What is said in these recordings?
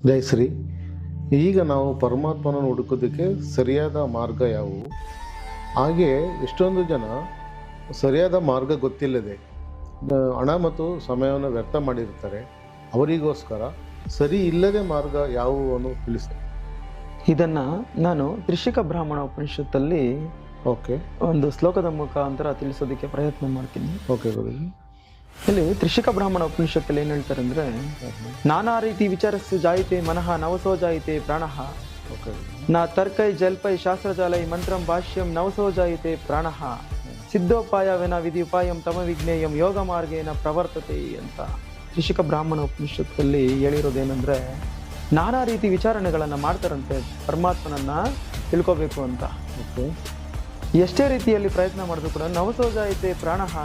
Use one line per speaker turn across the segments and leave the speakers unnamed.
ಜೈ ಶ್ರೀ. ಈಗ ನಾವು ಪರಮಾತ್ಮನ ಹುಡುಕೋದಕ್ಕೆ ಸರಿಯಾದ ಮಾರ್ಗ ಯಾವುವು? ಹಾಗೆ ಎಷ್ಟೊಂದು ಜನ ಸರಿಯಾದ ಮಾರ್ಗ ಗೊತ್ತಿಲ್ಲದೆ ಹಣ ಮತ್ತು ಸಮಯವನ್ನು ವ್ಯರ್ಥ ಮಾಡಿರ್ತಾರೆ. ಅವರಿಗೋಸ್ಕರ ಸರಿ ಇಲ್ಲದೆ ಮಾರ್ಗ ಯಾವುವನ್ನು ತಿಳಿಸ್ತಾರೆ.
ಇದನ್ನ ನಾನು ತ್ರಿಷಿಕ ಬ್ರಾಹ್ಮಣ ಉಪನಿಷತ್ತಲ್ಲಿ
ಓಕೆ
ಒಂದು ಶ್ಲೋಕದ ಮುಖಾಂತರ ತಿಳಿಸೋದಕ್ಕೆ ಪ್ರಯತ್ನ ಮಾಡ್ತೀನಿ.
ಓಕೆ ಗುರುಜಿ.
ಇಲ್ಲಿ ತ್ರಿಷಿಕ ಬ್ರಾಹ್ಮಣ ಉಪನಿಷತ್ತಲ್ಲಿ ಏನ್ ಹೇಳ್ತಾರೆ ಅಂದ್ರೆ, ನಾನಾ ರೀತಿ ವಿಚಾರಸ್ಸು ಜಾಯಿತೆ ಮನಃ ನವಸೋ ಜಾಯಿತೆ ಪ್ರಾಣಃ
ಓಕೆ
ನಾ ತರ್ಕೈ ಜಲ್ಪೈ ಶಾಸ್ತ್ರಜಾಲೈ ಮಂತ್ರಂ ಭಾಷ್ಯಂ ನವಸೋ ಜಾಯಿತೆ ಪ್ರಾಣಃ ಸಿದ್ಧೋಪಾಯವೇನ ವಿಧಿ ಉಪಾಯಂ ತಮ ವಿಜ್ಞೇಯಂ ಯೋಗ ಮಾರ್ಗೇನ ಪ್ರವರ್ತತೆ ಅಂತ ತ್ರಿಷಿಕ ಬ್ರಾಹ್ಮಣ ಉಪನಿಷತ್ತಲ್ಲಿ ಹೇಳಿರೋದೇನೆಂದ್ರೆ, ನಾನಾ ರೀತಿ ವಿಚಾರಣೆಗಳನ್ನ ಮಾಡ್ತಾರಂತೆ ಪರಮಾತ್ಮನನ್ನ ತಿಳ್ಕೋಬೇಕು ಅಂತ.
ಓಕೆ
ಎಷ್ಟೇ ರೀತಿಯಲ್ಲಿ ಪ್ರಯತ್ನ ಮಾಡಿದ್ರು ಕೂಡ ನವಸೋ ಜಾಯಿತೆ ಪ್ರಾಣಃ,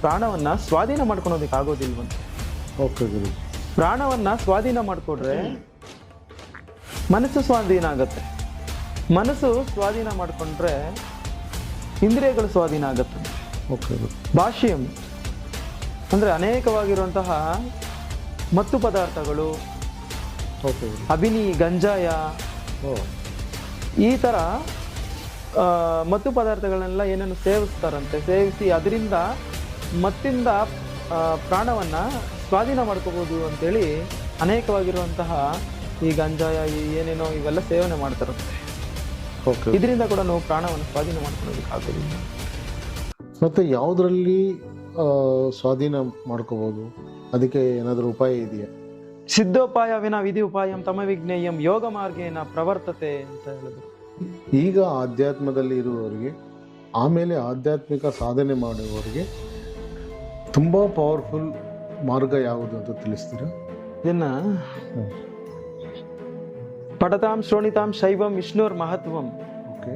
ಪ್ರಾಣವನ್ನ ಸ್ವಾಧೀನ ಮಾಡ್ಕೊಳೋದಕ್ಕೆ ಆಗೋದಿಲ್ವಂತೆ.
ಓಕೆ ಗುರುಜಿ.
ಪ್ರಾಣವನ್ನ ಸ್ವಾಧೀನ ಮಾಡ್ಕೊಂಡ್ರೆ ಮನಸ್ಸು ಸ್ವಾಧೀನ ಆಗತ್ತೆ. ಮನಸ್ಸು ಸ್ವಾಧೀನ ಮಾಡ್ಕೊಂಡ್ರೆ ಇಂದ್ರಿಯಗಳು ಸ್ವಾಧೀನ ಆಗತ್ತೆ.
ಓಕೆ ಗುರು.
ಭಾಷ್ಯಂ ಅಂದ್ರೆ ಅನೇಕವಾಗಿರುವಂತಹ ಮತ್ತು ಪದಾರ್ಥಗಳು,
ಓಕೆ ಗುರು.
ಅಭಿನಿ, ಗಂಜಾಯ,
ಓ
ಈ ಥರ ಮತ್ತು ಪದಾರ್ಥಗಳನ್ನೆಲ್ಲ ಏನೇನು ಸೇವಿಸ್ತಾರಂತೆ, ಸೇವಿಸಿ ಅದರಿಂದ ಮತ್ತಿಂದ ಪ್ರಾಣವನ್ನ ಸ್ವಾಧೀನ ಮಾಡ್ಕೋಬಹುದು ಅಂತೇಳಿ ಅನೇಕವಾಗಿರುವಂತಹ ಈ ಗಂಜಾಯ, ಈ ಏನೇನೋ ಇವೆಲ್ಲ ಸೇವನೆ ಮಾಡ್ತಾರಂತೆ.
ಓಕೆ.
ಇದರಿಂದ ಕೂಡ ನಾವು ಪ್ರಾಣವನ್ನು ಸ್ವಾಧೀನ ಮಾಡ್ಕೊಳ್ಳೋದಕ್ಕೆ ಆಗೋದಿಲ್ಲ.
ಮತ್ತೆ ಯಾವುದರಲ್ಲಿ ಸ್ವಾಧೀನ ಮಾಡ್ಕೋಬಹುದು? ಅದಕ್ಕೆ ಏನಾದರೂ ಉಪಾಯ ಇದೆಯಾ?
ಸಿದ್ಧೋಪಾಯವಿನ ವಿಧಿ ಉಪಾಯಂ ತಮ ವಿಜ್ಞೇಯಂ ಯೋಗ ಮಾರ್ಗೇನ ಪ್ರವರ್ತತೆ ಅಂತ ಹೇಳಿದ್ರು.
ಈಗ ಆಧ್ಯಾತ್ಮದಲ್ಲಿ ಇರುವವರಿಗೆ, ಆಮೇಲೆ ಆಧ್ಯಾತ್ಮಿಕ ಸಾಧನೆ ಮಾಡುವವರಿಗೆ ತುಂಬ ಪವರ್ಫುಲ್ ಮಾರ್ಗ ಯಾವುದು ಅಂತ ತಿಳಿಸ್ತೀರಾ?
ಇದನ್ನ ಪಠತಾಂ ಶ್ರೋಣಿತಾಂ ಶೈವಂ ವಿಷ್ಣುರ್ ಮಹತ್ವಂ
ಓಕೆ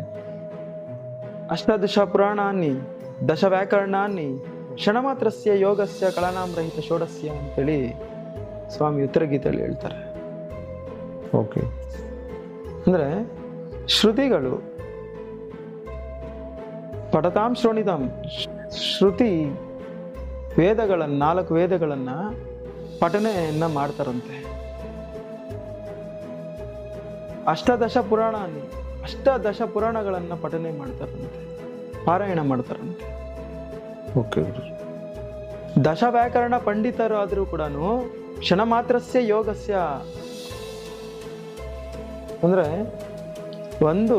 ಅಷ್ಟಾದಶ ಪುರಾಣಾನಿ ದಶ ವ್ಯಾಕರಣಾನಿ ಕ್ಷಣಮಾತ್ರಸ್ಯ ಯೋಗಸ್ಯ ಕಳನಾಂ ರಹಿತ ಷೋಡಸ್ಯ ಅಂತೇಳಿ ಸ್ವಾಮಿ ಉತ್ತರಗೀತೆಯಲ್ಲಿ ಹೇಳ್ತಾರೆ.
ಓಕೆ
ಅಂದ್ರೆ ಶ್ರುತಿಗಳು ಪಠತಾಂ ಶ್ರೋಣಿತಾಂ, ಶ್ರುತಿ ವೇದಗಳನ್ನ, 4 ವೇದಗಳನ್ನ ಪಠನೆಯನ್ನ ಮಾಡ್ತಾರಂತೆ. ಅಷ್ಟಾದಶ ಪುರಾಣಗಳನ್ನ ಪಠನೆ ಮಾಡ್ತಾರಂತೆ, ಪಾರಾಯಣ ಮಾಡ್ತಾರಂತೆ.
ಓಕೆ.
ದಶ ವ್ಯಾಕರಣ ಪಂಡಿತರು ಆದ್ರೂ ಕೂಡ ಕ್ಷಣ ಮಾತ್ರಸ್ಯ ಯೋಗಸ್ಯ ಅಂದ್ರೆ ಒಂದು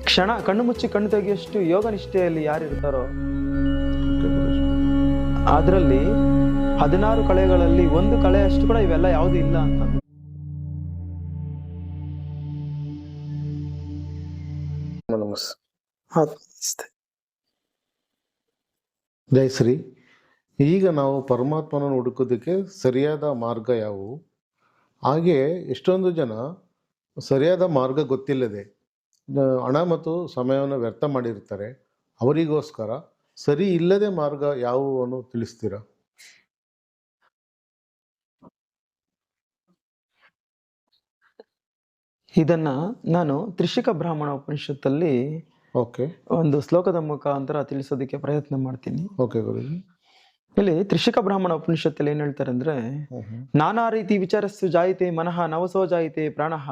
ಕ್ಷಣ ಕಣ್ಣು ಮುಚ್ಚಿ ಕಣ್ಣು ತೆಗೆಯಷ್ಟು ಯೋಗ ನಿಷ್ಠೆಯಲ್ಲಿ ಯಾರಿರ್ತಾರೋ ಅದರಲ್ಲಿ 16 ಕಳೆಗಳಲ್ಲಿ 1 ಕಳೆಯಷ್ಟು ಕೂಡ ಇವೆಲ್ಲ ಯಾವುದು ಇಲ್ಲ ಅಂತ.
ನಮಸ್ತೆ. ಜೈ ಶ್ರೀ. ಈಗ ನಾವು ಪರಮಾತ್ಮನ ಹುಡುಕೋದಕ್ಕೆ ಸರಿಯಾದ ಮಾರ್ಗ ಯಾವುವು? ಹಾಗೆ ಎಷ್ಟೊಂದು ಜನ ಸರಿಯಾದ ಮಾರ್ಗ ಗೊತ್ತಿಲ್ಲದೆ ಹಣ ಮತ್ತು ಸಮಯವನ್ನು ವ್ಯರ್ಥ ಮಾಡಿರ್ತಾರೆ. ಅವರಿಗೋಸ್ಕರ ಸರಿ ಇಲ್ಲದೆ ಮಾರ್ಗ ಯಾವುವನ್ನು ತಿಳಿಸ್ತೀರಾ?
ಇದನ್ನ ನಾನು ತ್ರಿಷಿಕ ಬ್ರಾಹ್ಮಣ ಉಪನಿಷತ್ತಲ್ಲಿ
ಓಕೆ
ಒಂದು ಶ್ಲೋಕದ ಮುಖಾಂತರ ತಿಳಿಸೋದಕ್ಕೆ ಪ್ರಯತ್ನ ಮಾಡ್ತೀನಿ.
ಓಕೆ ಗುರುಜಿ.
ಇಲ್ಲಿ ತ್ರಿಷಿಕ ಬ್ರಾಹ್ಮಣ ಉಪನಿಷತ್ತಲ್ಲಿ ಏನ್ ಹೇಳ್ತಾರೆ ಅಂದ್ರೆ, ನಾನಾ ರೀತಿ ವಿಚಾರಸ್ಸು ಜಾಯಿತೆ ಮನಃ ನವಸೋ ಜಾಯಿತೆ ಪ್ರಾಣಃ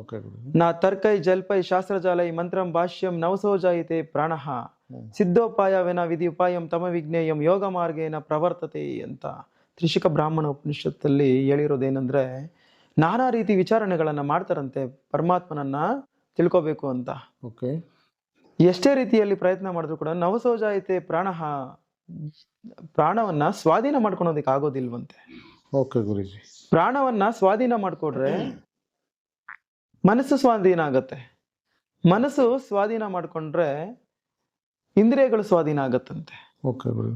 ಓಕೆ ಗುರುಜಿ.
ನಾ ತರ್ಕೈ ಜಲ್ಪೈ ಶಾಸ್ತ್ರಜಾಲೈ ಮಂತ್ರಂ ಭಾಷ್ಯಂ ನವಸೋ ಜಾಯಿತೆ ಪ್ರಾಣಃ ಸಿದ್ಧೋಪಾಯವೇನ ವಿಧಿ ಉಪಾಯಂ ತಮ ವಿಜ್ಞೇಯಂ ಯೋಗ ಮಾರ್ಗೇನ ಪ್ರವರ್ತತೆ ಅಂತ ತ್ರಿಷಿಕ ಬ್ರಾಹ್ಮಣ ಉಪನಿಷತ್ತಲ್ಲಿ ಹೇಳಿರೋದೇನೆಂದ್ರೆ, ನಾನಾ ರೀತಿ ವಿಚಾರಣೆಗಳನ್ನ ಮಾಡ್ತಾರಂತೆ ಪರಮಾತ್ಮನನ್ನ ತಿಳ್ಕೋಬೇಕು ಅಂತ.
ಓಕೆ
ಎಷ್ಟೇ ರೀತಿಯಲ್ಲಿ ಪ್ರಯತ್ನ ಮಾಡಿದ್ರು ಕೂಡ ನವಸೋ ಜಾಯಿತೆ ಪ್ರಾಣಃ, ಪ್ರಾಣವನ್ನ ಸ್ವಾಧೀನ ಮಾಡ್ಕೊಳೋದಕ್ಕೆ ಆಗೋದಿಲ್ವಂತೆ.
ಓಕೆ ಗುರುಜಿ.
ಪ್ರಾಣವನ್ನ ಸ್ವಾಧೀನ ಮಾಡ್ಕೊಂಡ್ರೆ ಮನಸ್ಸು ಸ್ವಾಧೀನ ಆಗತ್ತೆ. ಮನಸ್ಸು ಸ್ವಾಧೀನ ಮಾಡ್ಕೊಂಡ್ರೆ ಇಂದ್ರಿಯಗಳು ಸ್ವಾಧೀನ ಆಗತ್ತಂತೆ.
ಓಕೆ ಗುರು.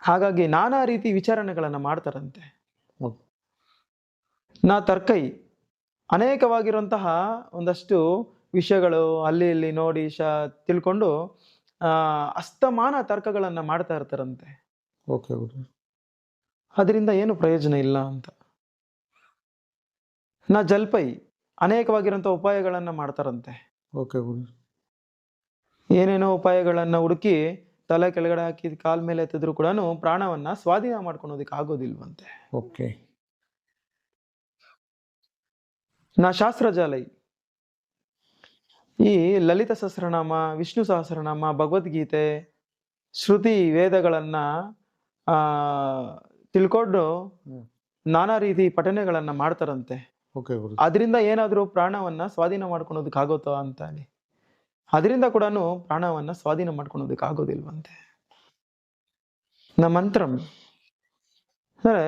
ಹಾಗಾಗಿ ನಾನಾ ರೀತಿ ವಿಚಾರಣೆಗಳನ್ನ ಮಾಡ್ತಾರಂತೆ.
ಓಕೆ.
ನಾ ತರ್ಕೈ ಅನೇಕವಾಗಿರುವಂತಹ ಒಂದಷ್ಟು ವಿಷಯಗಳು ಅಲ್ಲಿ ಇಲ್ಲಿ ನೋಡಿ ತಿಳ್ಕೊಂಡು ಅಸ್ತಮಾನ ತರ್ಕಗಳನ್ನ ಮಾಡ್ತಾ ಇರ್ತಾರಂತೆ.
ಓಕೆ ಗುರು.
ಅದರಿಂದ ಏನು ಪ್ರಯೋಜನ ಇಲ್ಲ ಅಂತ. ನಾ ಜಲ್ಪೈ ಅನೇಕವಾಗಿರುವಂತಹ ಉಪಾಯಗಳನ್ನ ಮಾಡ್ತಾರಂತೆ.
ಓಕೆ ಗುರು.
ಏನೇನೋ ಉಪಾಯಗಳನ್ನ ಹುಡುಕಿ ತಲೆ ಕೆಳಗಡೆ ಹಾಕಿ ಕಾಲ್ ಮೇಲೆ ಎತ್ತಿದ್ರು ಕೂಡ ಪ್ರಾಣವನ್ನ ಸ್ವಾಧೀನ ಮಾಡ್ಕೊಳೋದಕ್ಕೆ ಆಗೋದಿಲ್ವಂತೆ.
ಓಕೆ.
ನಾ ಶಾಸ್ತ್ರಜಾಲೈ, ಈ ಲಲಿತ ಸಹಸ್ರನಾಮ, ವಿಷ್ಣು ಸಹಸ್ರನಾಮ, ಭಗವದ್ಗೀತೆ, ಶ್ರುತಿ ವೇದಗಳನ್ನ ತಿಳ್ಕೊಂಡು ನಾನಾ ರೀತಿ ಪಠನೆಗಳನ್ನ ಮಾಡ್ತಾರಂತೆ.
ಓಕೆ ಗುರುಜಿ.
ಅದರಿಂದ ಏನಾದ್ರೂ ಪ್ರಾಣವನ್ನ ಸ್ವಾಧೀನ ಮಾಡ್ಕೊಳೋದಕ್ಕೆ ಆಗುತ್ತೋ ಅಂತ ಹೇಳಿ, ಅದರಿಂದ ಕೂಡ ಪ್ರಾಣವನ್ನ ಸ್ವಾಧೀನ ಮಾಡ್ಕೊಳೋದಕ್ಕೆ ಆಗೋದಿಲ್ವಂತೆ. ಮಂತ್ರಂ ಅಂದ್ರೆ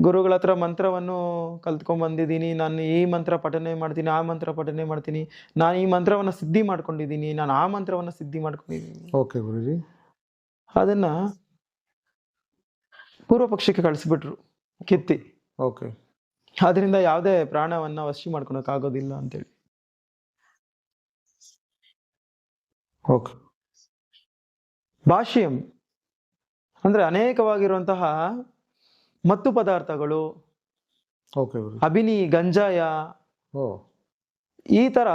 ಗುರುಗಳ ಹತ್ರ ಮಂತ್ರವನ್ನು ಕಲ್ತ್ಕೊಂಡ್ ಬಂದಿದ್ದೀನಿ, ನಾನು ಈ ಮಂತ್ರ ಪಠನೆ ಮಾಡ್ತೀನಿ, ಆ ಮಂತ್ರ ಪಠನೆ ಮಾಡ್ತೀನಿ, ನಾನು ಈ ಮಂತ್ರವನ್ನ ಸಿದ್ಧಿ ಮಾಡ್ಕೊಂಡಿದ್ದೀನಿ, ನಾನು ಆ ಮಂತ್ರವನ್ನ ಸಿದ್ಧಿ ಮಾಡ್ಕೊಂಡಿದ್ದೀನಿ.
ಓಕೆ ಗುರುಜಿ.
ಅದನ್ನ ಪೂರ್ವ ಪಕ್ಷಕ್ಕೆ ಕಳಿಸ್ಬಿಟ್ರು ಕಿತ್ತಿ.
ಓಕೆ.
ಅದರಿಂದ ಯಾವುದೇ ಪ್ರಾಣವನ್ನ ವಶಿ ಮಾಡ್ಕೊಳಕ್ ಆಗೋದಿಲ್ಲ ಅಂತೇಳಿ.
ಓಕೆ.
ಭಾಷ್ಯಂ ಅಂದ್ರೆ ಅನೇಕವಾಗಿರುವಂತಹ ಮತ್ತು ಪದಾರ್ಥಗಳು,
ಓಕೆ ಗುರುಜಿ.
ಅಭಿನಿ, ಗಂಜಾಯ,
ಓ,
ಈ ತರ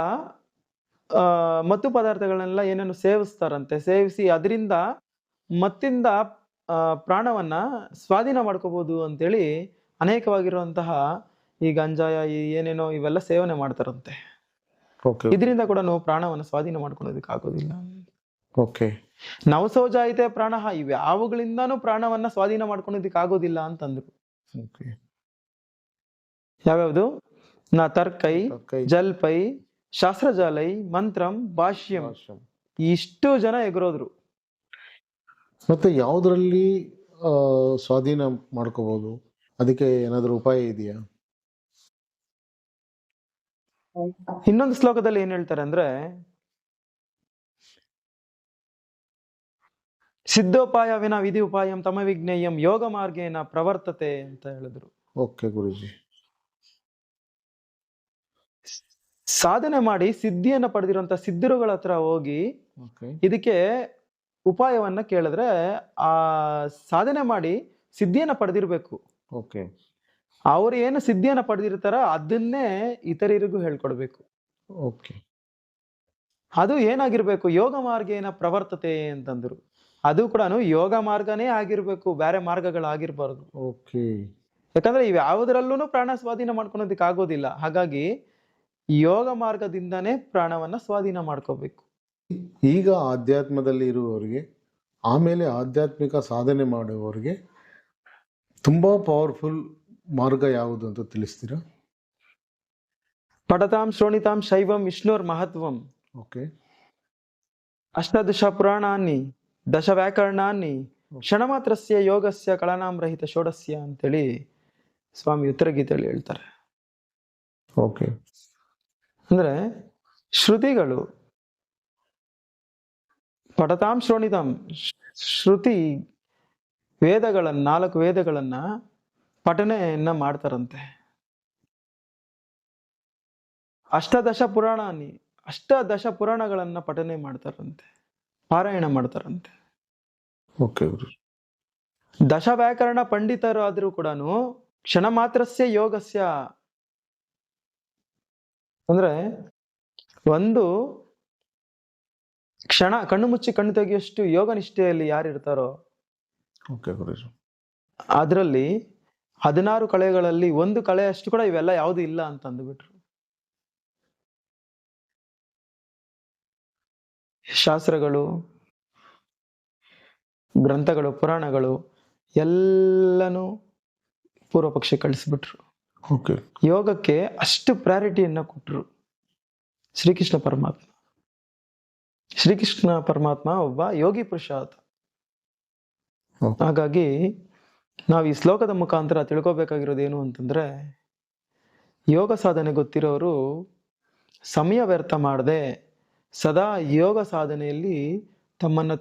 ಮತ್ತು ಪದಾರ್ಥಗಳನ್ನೆಲ್ಲ ಏನೇನು ಸೇವಿಸ್ತಾರಂತೆ, ಸೇವಿಸಿ ಅದರಿಂದ ಮತ್ತಿಂದ ಪ್ರಾಣವನ್ನ ಸ್ವಾಧೀನ ಮಾಡ್ಕೋಬಹುದು ಅಂತೇಳಿ ಅನೇಕವಾಗಿರುವಂತಹ ಈ ಗಂಜಾಯ, ಈ ಏನೇನೋ ಇವೆಲ್ಲ ಸೇವನೆ ಮಾಡ್ತಾರಂತೆ.
ಓಕೆ.
ಇದರಿಂದ ಕೂಡ ನಾವು ಪ್ರಾಣವನ್ನ ಸ್ವಾಧೀನ ಮಾಡ್ಕೊಳ್ಳೋದಕ್ಕೆ ಆಗೋದಿಲ್ಲ.
ಓಕೆ.
ನವಸೋಜಾಯಿತೆ ಪ್ರಾಣ, ಇವ್ಯಾವುಗಳಿಂದಾನು ಪ್ರಾಣವನ್ನ ಸ್ವಾಧೀನ ಮಾಡ್ಕೊಳ್ಳೋದಕ್ಕೆ ಆಗೋದಿಲ್ಲ ಅಂತಂದ್ರು.
ಓಕೆ.
ಯಾವ್ಯಾವ್ದು? ನಾ ತರ್ಕೈ, ಜಲ್ಪೈ, ಶಾಸ್ತ್ರಜಾಲೈ, ಮಂತ್ರಂ, ಭಾಷ್ಯಂ. ಇಷ್ಟು ಜನ ಎಗರೋದ್ರು.
ಮತ್ತೆ ಯಾವುದರಲ್ಲಿ ಸ್ವಾಧೀನ ಮಾಡ್ಕೋಬಹುದು? ಅದಕ್ಕೆ ಏನಾದರೂ ಉಪಾಯ ಇದೆಯಾ?
ಇನ್ನೊಂದು ಶ್ಲೋಕದಲ್ಲಿ ಏನ್ ಹೇಳ್ತಾರೆ ಅಂದ್ರೆ, ಸಿದ್ಧೋಪಾಯ ವಿನ ವಿಧಿ ಉಪಾಯಂ ತಮ ವಿಜ್ಞೇಯಂ ಯೋಗ ಮಾರ್ಗೇನ ಪ್ರವರ್ತತೆ ಅಂತ ಹೇಳಿದ್ರು.
ಓಕೆ ಗುರುಜಿ.
ಸಾಧನೆ ಮಾಡಿ ಸಿದ್ಧಿಯನ್ನ ಪಡೆದಿರುವಂತ ಸಿದ್ಧರುಗಳ ಹತ್ರ ಹೋಗಿ ಇದಕ್ಕೆ ಉಪಾಯವನ್ನ ಕೇಳಿದ್ರೆ, ಆ ಸಾಧನೆ ಮಾಡಿ ಸಿದ್ಧಿಯನ್ನ ಪಡೆದಿರ್ಬೇಕು.
ಓಕೆ.
ಅವ್ರು ಏನು ಸಿದ್ಧಿಯನ್ನ ಪಡೆದಿರ್ತಾರ ಅದನ್ನೇ ಇತರರಿಗೂ ಹೇಳ್ಕೊಡ್ಬೇಕು.
ಓಕೆ.
ಅದು ಏನಾಗಿರ್ಬೇಕು? ಯೋಗ ಮಾರ್ಗೇನ ಪ್ರವರ್ತತೆ ಅಂತಂದ್ರು. ಅದು ಕೂಡ ಯೋಗ ಮಾರ್ಗನೇ ಆಗಿರ್ಬೇಕು, ಬೇರೆ ಮಾರ್ಗಗಳಾಗಿರ್ಬಾರ್ದು.
ಓಕೆ.
ಯಾಕಂದ್ರೆ ಇವ್ ಯಾವುದರಲ್ಲೂ ಪ್ರಾಣ ಸ್ವಾಧೀನ ಮಾಡ್ಕೊಳೋದಕ್ಕೆ ಆಗೋದಿಲ್ಲ. ಹಾಗಾಗಿ ಯೋಗ ಮಾರ್ಗದಿಂದನೇ ಪ್ರಾಣವನ್ನ ಸ್ವಾಧೀನ ಮಾಡ್ಕೋಬೇಕು.
ಈಗ ಆಧ್ಯಾತ್ಮದಲ್ಲಿ ಇರುವವರಿಗೆ, ಆಮೇಲೆ ಆಧ್ಯಾತ್ಮಿಕ ಸಾಧನೆ ಮಾಡುವವರಿಗೆ ತುಂಬಾ ಪವರ್ಫುಲ್ ಮಾರ್ಗ ಯಾವುದು ಅಂತ ತಿಳಿಸ್ತೀರಾ?
ಪಠತಾಂ ಶ್ರೋಣಿತಾಂ ಶೈವಂ ವಿಷ್ಣುರ್ ಮಹತ್ವಂ.
ಓಕೆ.
ಅಷ್ಟದಶ ಪುರಾಣಾನಿ ದಶ ವ್ಯಾಕರಣಾನಿ ಕ್ಷಣಮಾತ್ರಸ್ಯ ಯೋಗಸ್ಯ ಕಳನಾಂ ರಹಿತ ಷೋಡಸ್ಯ ಅಂತೇಳಿ ಸ್ವಾಮಿ ಉತ್ತರಗೀತೆಯಲ್ಲಿ ಹೇಳ್ತಾರೆ.
ಓಕೆ.
ಅಂದ್ರೆ ಶ್ರುತಿಗಳು, ಪಠತಾಂ ಶ್ರೋಣಿತಾಂ, ಶ್ರುತಿ ವೇದಗಳನ್ನ, 4 ವೇದಗಳನ್ನ ಪಠನೆಯನ್ನ ಮಾಡ್ತಾರಂತೆ. ಅಷ್ಟದಶ ಪುರಾಣಾನಿ, ಅಷ್ಟದಶ ಪುರಾಣಗಳನ್ನ ಪಠನೆ ಮಾಡ್ತಾರಂತೆ, ಪಾರಾಯಣ ಮಾಡ್ತಾರಂತೆ.
ಓಕೆ.
ದಶ ವ್ಯಾಕರಣ ಪಂಡಿತರಾದ್ರೂ ಕೂಡ ಕ್ಷಣ ಮಾತ್ರಸ್ಯ ಯೋಗಸ್ಯ ಅಂದ್ರೆ ಒಂದು ಕ್ಷಣ ಕಣ್ಣು ಮುಚ್ಚಿ ಕಣ್ಣು ತೆಗೆಯಷ್ಟು ಯೋಗ ನಿಷ್ಠೆಯಲ್ಲಿ ಯಾರಿರ್ತಾರೋ ಅದರಲ್ಲಿ 16 ಕಳೆಗಳಲ್ಲಿ 1 ಕಳೆ ಅಷ್ಟು ಕೂಡ ಇವೆಲ್ಲ ಯಾವುದು ಇಲ್ಲ ಅಂತ ಅಂದ್ಬಿಟ್ರು. ಶಾಸ್ತ್ರಗಳು, ಗ್ರಂಥಗಳು, ಪುರಾಣಗಳು ಎಲ್ಲನೂ ಪೂರ್ವ ಪಕ್ಷ ಕಳಿಸ್ಬಿಟ್ರು. ಯೋಗಕ್ಕೆ ಅಷ್ಟು ಪ್ರಾರಿಟಿಯನ್ನ ಕೊಟ್ರು ಶ್ರೀಕೃಷ್ಣ ಪರಮಾತ್ಮ. ಶ್ರೀಕೃಷ್ಣ ಪರಮಾತ್ಮ ಒಬ್ಬ ಯೋಗಿ ಪುರುಷ ಆತ. ಹಾಗಾಗಿ ನಾವು ಈ ಶ್ಲೋಕದ ಮುಖಾಂತರ ತಿಳ್ಕೊಬೇಕಾಗಿರೋದೇನು ಅಂತಂದ್ರೆ, ಯೋಗ ಸಾಧನೆ ಗೊತ್ತಿರೋರು ಸಮಯ ವ್ಯರ್ಥ ಮಾಡದೆ ಸದಾ ಯೋಗ ಸಾಧನೆಯಲ್ಲಿ ತಮ್ಮನ್ನ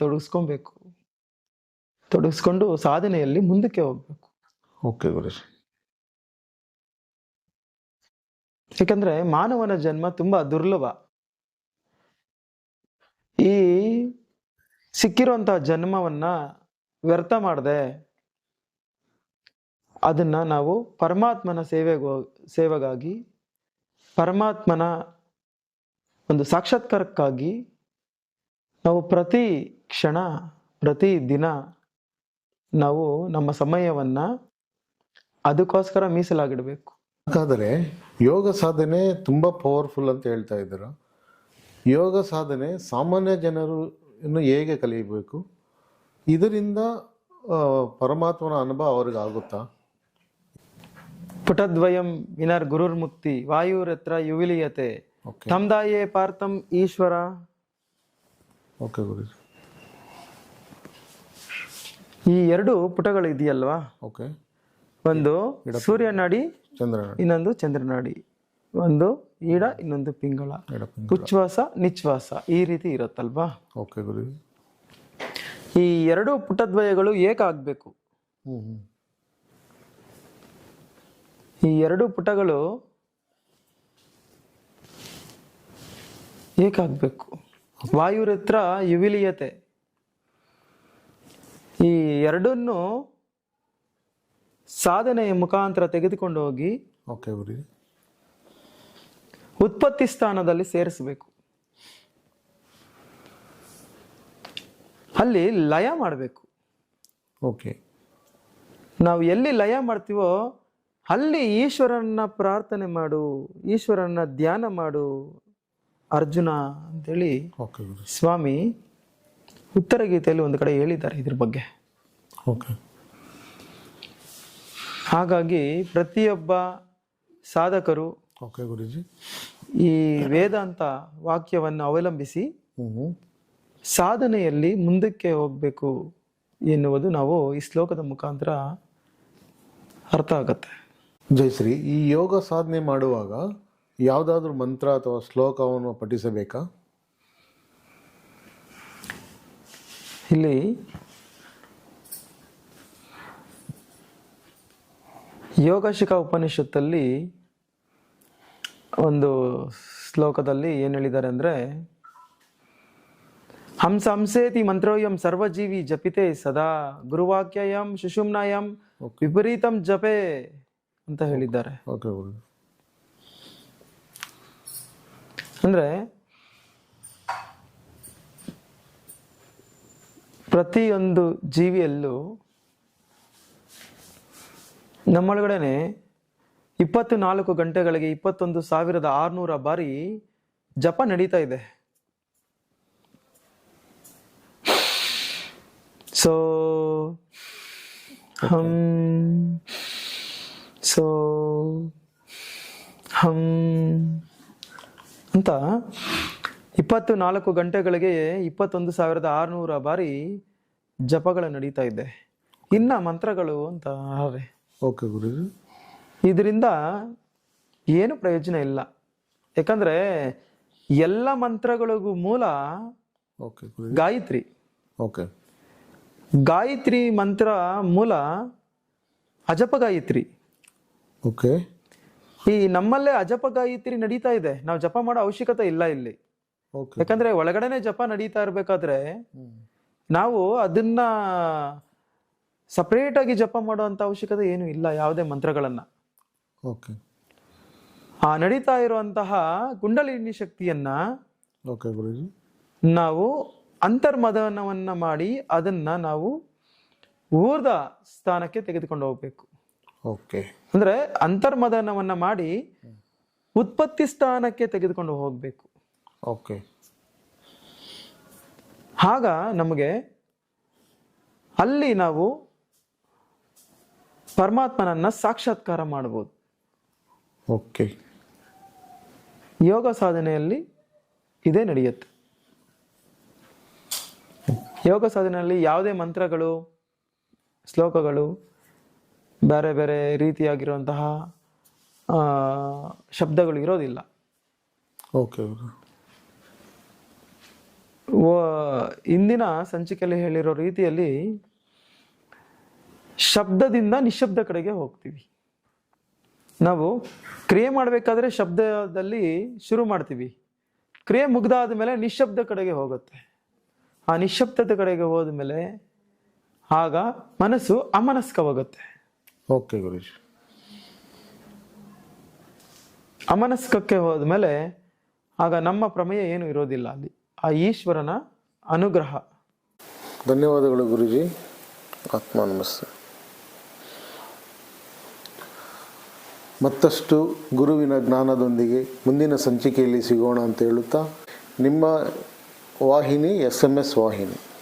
ತೊಡಗಿಸ್ಕೊಂಡು ಸಾಧನೆಯಲ್ಲಿ ಮುಂದಕ್ಕೆ ಹೋಗ್ಬೇಕು. ಯಾಕಂದ್ರೆ ಮಾನವನ ಜನ್ಮ ತುಂಬಾ ದುರ್ಲಭ. ಈ ಸಿಕ್ಕಿರುವಂತಹ ಜನ್ಮವನ್ನ ವ್ಯರ್ಥ ಮಾಡದೆ ಅದನ್ನ ನಾವು ಪರಮಾತ್ಮನ ಸೇವೆಗಾಗಿ, ಪರಮಾತ್ಮನ ಒಂದು ಸಾಕ್ಷಾತ್ಕಾರಕ್ಕಾಗಿ ನಾವು ಪ್ರತಿ ಕ್ಷಣ ಪ್ರತಿ ದಿನ ನಾವು ನಮ್ಮ ಸಮಯವನ್ನ ಅದಕ್ಕೋಸ್ಕರ ಮೀಸಲಾಗಿಡಬೇಕು.
ಹಾಗಾದರೆ ಯೋಗ ಸಾಧನೆ ತುಂಬ ಪವರ್ಫುಲ್ ಅಂತ ಹೇಳ್ತಾ ಇದ್ದೀರಾ. ಯೋಗ ಸಾಧನೆ ಸಾಮಾನ್ಯ ಜನರು ಇನ್ನು ಹೇಗೆ ಕಲಿಯಬೇಕು? ಇದರಿಂದ ಪರಮಾತ್ಮನ ಅನುಭವ ಅವ್ರಿಗೆ ಆಗುತ್ತಾ?
ಪುಟದ್ವಯಂ ವಿನರ್ ಗುರುರ್ಮುಕ್ತಿ ವಾಯುರತ್ರ ಯುವಿಲಿಯತೆ
ಓಕೆ
ತಮ್ದಾಯೇ ಪಾರ್ಥಂ ಈಶ್ವರ.
ಓಕೆ ಗುರುಜಿ.
ಈ ಎರಡು ಪುಟಗಳು ಇದೆಯಲ್ವಾ,
ಓಕೆ.
ಒಂದು ಸೂರ್ಯ ನಾಡಿ,
ಚಂದ್ರನ
ಇನ್ನೊಂದು ಚಂದ್ರನಾಡಿ, ಒಂದು ಈಡ ಇನ್ನೊಂದು ಪಿಂಗಳ,
ಎಡಪಿಂಗಳ.
ಉಚ್ಛ್ವಾಸ ನಿಶ್ವಾಸ ಈ ರೀತಿ ಇರುತ್ತಲ್ವಾ.
ಓಕೆ ಗುರುಜಿ.
ಈ ಎರಡು ಪುಟದ್ವಯಗಳು ಏಕಾಗ್ಬೇಕು. ಈ ಎರಡು ಪುಟಗಳು ಏಕಾಗ್ಬೇಕು. ವಾಯುರತ್ರ ಯುವಿಲಿಯತೆ, ಈ ಎರಡನ್ನು ಸಾಧನೆಯ ಮುಖಾಂತರ ತೆಗೆದುಕೊಂಡು ಹೋಗಿ
ಓಕೆ ಗುರುಜಿ.
ಉತ್ಪತ್ತಿ ಸ್ಥಾನದಲ್ಲಿ ಸೇರಿಸಬೇಕು. ಅಲ್ಲಿ ಲಯ ಮಾಡಬೇಕು.
ಓಕೆ.
ನಾವು ಎಲ್ಲಿ ಲಯ ಮಾಡ್ತೀವೋ ಅಲ್ಲಿ ಈಶ್ವರನ ಪ್ರಾರ್ಥನೆ ಮಾಡು, ಈಶ್ವರನ ಧ್ಯಾನ ಮಾಡು ಅರ್ಜುನ ಅಂತೇಳಿ
ಓಕೆ ಗುರುಜಿ.
ಸ್ವಾಮಿ ಉತ್ತರ ಗೀತೆಯಲ್ಲಿ ಒಂದು ಕಡೆ ಹೇಳಿದ್ದಾರೆ ಇದ್ರ ಬಗ್ಗೆ.
ಓಕೆ.
ಹಾಗಾಗಿ ಪ್ರತಿಯೊಬ್ಬ ಸಾಧಕರು
ಓಕೆ ಗುರುಜಿ.
ಈ ವೇದಾಂತ ವಾಕ್ಯವನ್ನು ಅವಲಂಬಿಸಿ
ಹ್ಞೂ
ಸಾಧನೆಯಲ್ಲಿ ಮುಂದಕ್ಕೆ ಹೋಗ್ಬೇಕು ಎನ್ನುವುದು ನಾವು ಈ ಶ್ಲೋಕದ ಮುಖಾಂತರ ಅರ್ಥ ಆಗತ್ತೆ.
ಜಯಶ್ರೀ, ಈ ಯೋಗ ಸಾಧನೆ ಮಾಡುವಾಗ ಯಾವುದಾದ್ರೂ ಮಂತ್ರ ಅಥವಾ ಶ್ಲೋಕವನ್ನು ಪಠಿಸಬೇಕಾ?
ಇಲ್ಲಿ ಯೋಗಶಿಖ ಉಪನಿಷತ್ತಲ್ಲಿ ಒಂದು ಶ್ಲೋಕದಲ್ಲಿ ಏನು ಹೇಳಿದ್ದಾರೆ ಅಂದರೆ, ಹಂಸ ಹಂಸೇತಿ ಮಂತ್ರೋಯಂ ಸರ್ವಜೀವಿ ಜಪಿತೆ ಸದಾ ಗುರುವಾಕ್ಯಯಂ ಸುಷುಮ್ನಾಯಂ ವಿಪರೀತಂ ಜಪೆ ಅಂತ ಹೇಳಿದ್ದಾರೆ.
ಓಕೆ ಗುರುಜಿ.
ಅಂದ್ರೆ ಪ್ರತಿಯೊಂದು ಜೀವಿಯಲ್ಲೂ ನಮ್ಮೊಳಗಡೆನೆ 24 ಗಂಟೆಗಳಿಗೆ 21,600 ಬಾರಿ ಜಪ ನಡೀತಾ ಇದೆ. ಸೊ ಹಂ ಸೊ ಹಂ ಅಂತ 24 ಗಂಟೆಗಳಿಗೆ 21,600 ಬಾರಿ ಜಪಗಳು ನಡೀತಾ ಇದೆ. ಇನ್ನ ಮಂತ್ರಗಳು ಅಂತ ಅವೆ.
ಓಕೆ ಗುರುಜಿ.
ಇದರಿಂದ ಏನು ಪ್ರಯೋಜನ ಇಲ್ಲ. ಯಾಕಂದ್ರೆ ಎಲ್ಲ ಮಂತ್ರಗಳಿಗೂ ಮೂಲ
ಓಕೆ ಗುರುಜಿ.
ಗಾಯತ್ರಿ.
ಓಕೆ.
ಗಾಯತ್ರಿ ಮಂತ್ರ ಮೂಲ ಅಜಪ ಗಾಯತ್ರಿ.
ಓಕೆ.
ಈ ನಮ್ಮಲ್ಲೇ ಅಜಪ ಗಾಯತ್ರಿ ನಡೀತಾ ಇದೆ. ನಾವು ಜಪ ಮಾಡೋ ಅವಶ್ಯಕತೆ ಇಲ್ಲ ಇಲ್ಲಿ.
ಓಕೆ.
ಯಾಕಂದ್ರೆ ಒಳಗಡೆನೆ ಜಪ ನಡೀತಾ ಇರ್ಬೇಕಾದ್ರೆ ನಾವು ಅದನ್ನ ಸಪರೇಟ್ ಆಗಿ ಜಪ ಮಾಡುವಂತ ಅವಶ್ಯಕತೆ ಏನು ಇಲ್ಲ ಯಾವುದೇ ಮಂತ್ರಗಳನ್ನ.
ಓಕೆ.
ಆ ನಡೀತಾ ಇರುವಂತಹ ಕುಂಡಲಿನಿ ಶಕ್ತಿಯನ್ನ
ಓಕೆ ಗುರುಜಿ.
ನಾವು ಅಂತರ್ಮದನವನ್ನ ಮಾಡಿ ಅದನ್ನ ನಾವು ಊರ್ಧ ಸ್ಥಾನಕ್ಕೆ ತೆಗೆದುಕೊಂಡು ಹೋಗ್ಬೇಕು.
ಓಕೆ.
ಅಂದ್ರೆ ಅಂತರ್ಮದನವನ್ನ ಮಾಡಿ ಉತ್ಪತ್ತಿ ಸ್ಥಾನಕ್ಕೆ ತೆಗೆದುಕೊಂಡು ಹೋಗ್ಬೇಕು.
ಓಕೆ.
ಆಗ ನಮಗೆ ಅಲ್ಲಿ ನಾವು ಪರಮಾತ್ಮನನ್ನ ಸಾಕ್ಷಾತ್ಕಾರ ಮಾಡಬಹುದು.
ಓಕೆ.
ಯೋಗ ಸಾಧನೆಯಲ್ಲಿ ಇದೇ ನಡೆಯುತ್ತೆ. ಯೋಗ ಸಾಧನೆಯಲ್ಲಿ ಯಾವುದೇ ಮಂತ್ರಗಳು, ಶ್ಲೋಕಗಳು, ಬೇರೆ ಬೇರೆ ರೀತಿಯಾಗಿರುವಂತಹ ಶಬ್ದಗಳು ಇರೋದಿಲ್ಲ.
ಓಕೆ.
ಇಂದಿನ ಸಂಚಿಕೆಯಲ್ಲಿ ಹೇಳಿರೋ ರೀತಿಯಲ್ಲಿ ಶಬ್ದದಿಂದ ನಿಶಬ್ದ ಕಡೆಗೆ ಹೋಗ್ತೀವಿ. ನಾವು ಕ್ರಿಯೆ ಮಾಡಬೇಕಾದ್ರೆ ಶಬ್ದದಲ್ಲಿ ಶುರು ಮಾಡ್ತೀವಿ. ಕ್ರಿಯೆ ಮುಗ್ದಾದ ಮೇಲೆ ನಿಶಬ್ದ ಕಡೆಗೆ ಹೋಗುತ್ತೆ. ಆ ನಿಶಬ್ದದ ಕಡೆಗೆ ಹೋದ್ಮೇಲೆ ಆಗ ಮನಸ್ಸು ಅಮನಸ್ಕವಾಗುತ್ತೆ.
ಓಕೆ ಗುರುಜಿ.
ಅಮನಸ್ಕಕ್ಕೆ ಹೋದ್ಮೇಲೆ ಆಗ ನಮ್ಮ ಪ್ರಮೇಯ ಏನು ಇರೋದಿಲ್ಲ. ಅಲ್ಲಿ ಆ ಈಶ್ವರನ ಅನುಗ್ರಹ
ಧನ್ಯವಾದಗಳು ಗುರುಜಿ. ಆತ್ಮ ನಮಸ್ತೆ. ಮತ್ತಷ್ಟು ಗುರುವಿನ ಜ್ಞಾನದೊಂದಿಗೆ ಮುಂದಿನ ಸಂಚಿಕೆಯಲ್ಲಿ ಸಿಗೋಣ ಅಂತ ಹೇಳುತ್ತಾ, ನಿಮ್ಮ ವಾಹಿನಿ SMS ವಾಹಿನಿ.